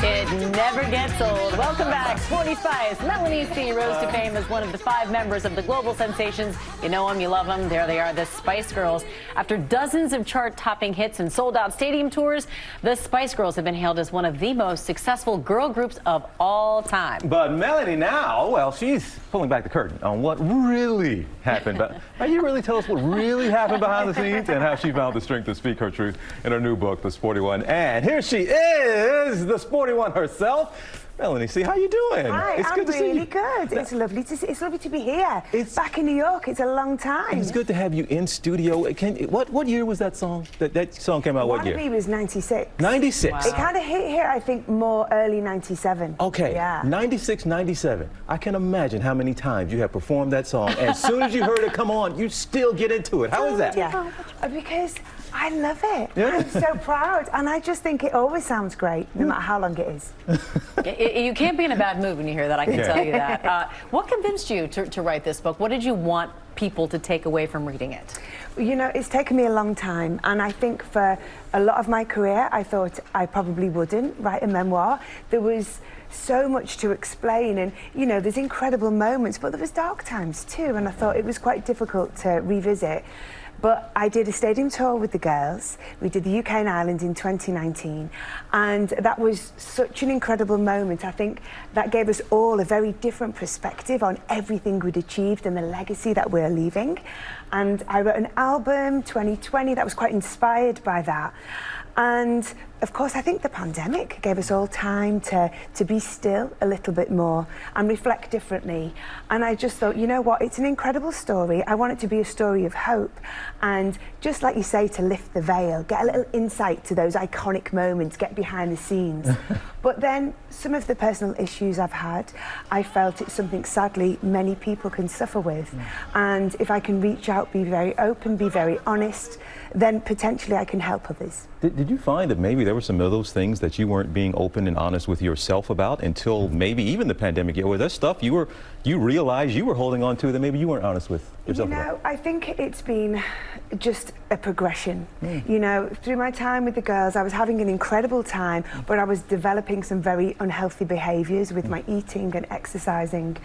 It never gets old. Welcome back, Sporty Spice. Melanie C rose to fame as one of the 5 members of the global sensations. You know them, you love them. There they are, the Spice Girls. After dozens of chart-topping hits and sold-out stadium tours, the Spice Girls have been hailed as one of the most successful girl groups of all time. But Melanie now, well, she's pulling back the curtain on what really happened. But can you really tell us what really happened behind the scenes and how she found the strength to speak her truth in her new book, The Sporty One? And here she is, the Sporty One herself. Melanie C, how you doing? Hi, it's I'm good to see really you. good. It's lovely to see. It's lovely to be here. It's back in New York. It's a long time. It's good to have you in studio. What year was that song? That song came out what year? Wannabe was 96. 96. Wow. It kind of hit here, I think, more early 97. Okay. Yeah. 96, 97. I can imagine how many times you have performed that song. As soon as you heard it come on, you still get into it. How is that? Yeah. Because I love it. Yeah. I'm so proud. And I just think it always sounds great, no matter how long it is. You can't be in a bad mood when you hear that, I can tell you that. What convinced you to write this book? What did you want people to take away from reading it? You know, it's taken me a long time, and I think for a lot of my career, I thought I probably wouldn't write a memoir. There was so much to explain, and, you know, there's incredible moments, but there was dark times too, and I thought it was quite difficult to revisit. But I did a stadium tour with the girls. We did the UK and Ireland in 2019, and that was such an incredible moment. I think that gave us all a very different perspective on everything we'd achieved and the legacy that we're leaving. And I wrote an album, 2020, that was quite inspired by that. And of course, I think the pandemic gave us all time to be still a little bit more and reflect differently. And I just thought, you know what, it's an incredible story. I want it to be a story of hope. And just like you say, to lift the veil, get a little insight to those iconic moments, get behind the scenes. But then some of the personal issues I've had, I felt it's something sadly many people can suffer with. And if I can reach out, be very open, be very honest, then potentially I can help others. Did you find that maybe there were some of those things that you weren't being open and honest with yourself about until maybe even the pandemic? Was there stuff you realized you were holding on to that maybe you weren't honest with yourself about? You know, I think it's been just a progression. You know, through my time with the girls, I was having an incredible time, but I was developing some very unhealthy behaviours with my eating and exercising,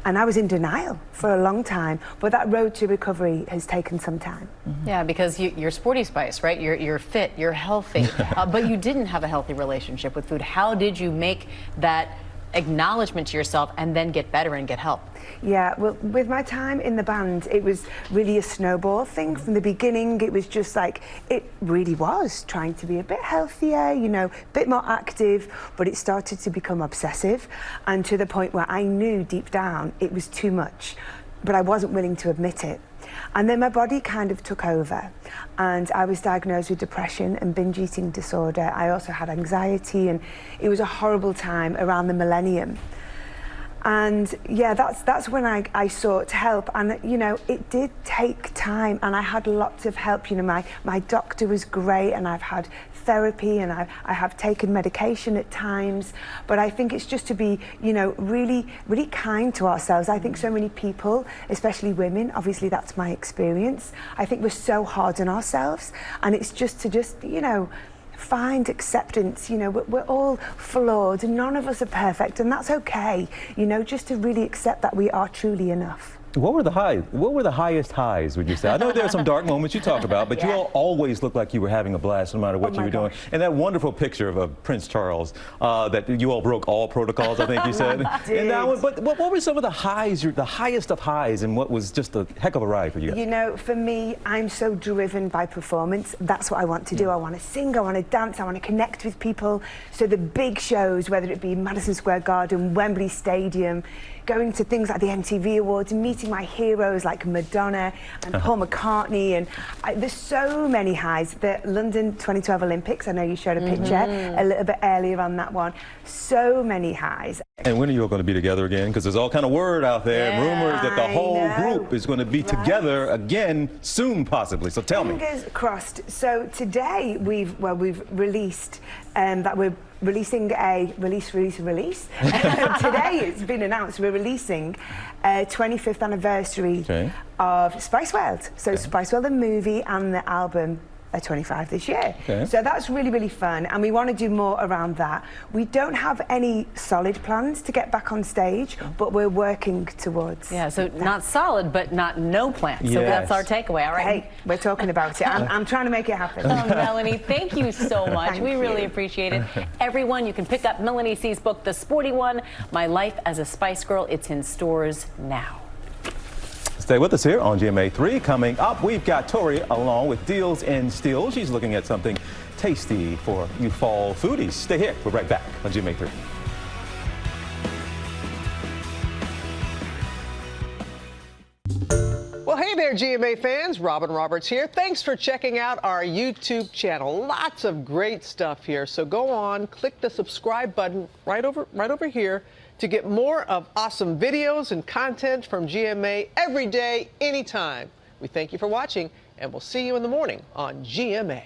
and I was in denial for a long time. But that road to recovery has taken some time. Yeah, because you're Sporty Spice, right? You're fit, you're healthy, but you didn't have a healthy relationship with food. How did you make that acknowledgement to yourself and then get better and get help? Yeah, well, with my time in the band, it was really a snowball thing from the beginning. It was just like, it really was trying to be a bit healthier, you know, a bit more active, but it started to become obsessive, and to the point where I knew deep down it was too much, but I wasn't willing to admit it. And then my body kind of took over, and I was diagnosed with depression and binge eating disorder. I also had anxiety, and it was a horrible time around the millennium. And yeah, that's when I sought help, and you know, it did take time, and I had lots of help. You know, my doctor was great, and I've had therapy, and I have taken medication at times. But I think it's just to be, you know, really kind to ourselves. I think so many people, especially women, obviously that's my experience, I think we're so hard on ourselves, and it's just to you know, find acceptance. You know, we're all flawed, and none of us are perfect, and that's okay. You know, just to really accept that we are truly enough. What were the highs? What were the highest highs, would you say? I know there are some dark moments you talk about, but you all always look like you were having a blast no matter what you were doing. And that wonderful picture of Prince Charles, that you all broke all protocols, I think you said. And that one, but what were some of the highs, the highest of highs, and what was just a heck of a ride for you guys? You know, for me, I'm so driven by performance. That's what I want to do. I want to sing, I want to dance, I want to connect with people. So the big shows, whether it be Madison Square Garden, Wembley Stadium, going to things like the MTV Awards, meeting my heroes like Madonna and Paul McCartney, and there's so many highs. The London 2012 Olympics, I know you showed a picture a little bit earlier on that one. So many highs. And when are you all going to be together again? Because there's all kind of word out there, rumors that the whole group is going to be together again soon, possibly. So tell me. Fingers crossed. So today we've released that we're releasing a release. Today it's been announced we're releasing a 25th anniversary of Spice World. So Spice World, the movie, and the album 25 this year. Okay. So that's really, really fun, and we want to do more around that. We don't have any solid plans to get back on stage, but we're working towards. Yeah, so not solid, but not no plans. So that's our takeaway, all right? Hey, we're talking about it. I'm trying to make it happen. Oh, Melanie, thank you so much. Thank we really you. appreciate it. Everyone, you can pick up Melanie C's book, The Sporty One, My Life as a Spice Girl. It's in stores now. Stay with us here on GMA3. Coming up, we've got Tori along with Deals and Steals. She's looking at something tasty for you fall foodies. Stay here. We're right back on GMA3. Well, hey there, GMA fans. Robin Roberts here. Thanks for checking out our YouTube channel. Lots of great stuff here. So go on, click the subscribe button right over here to get more of awesome videos and content from GMA every day, anytime. We thank you for watching, and we'll see you in the morning on GMA.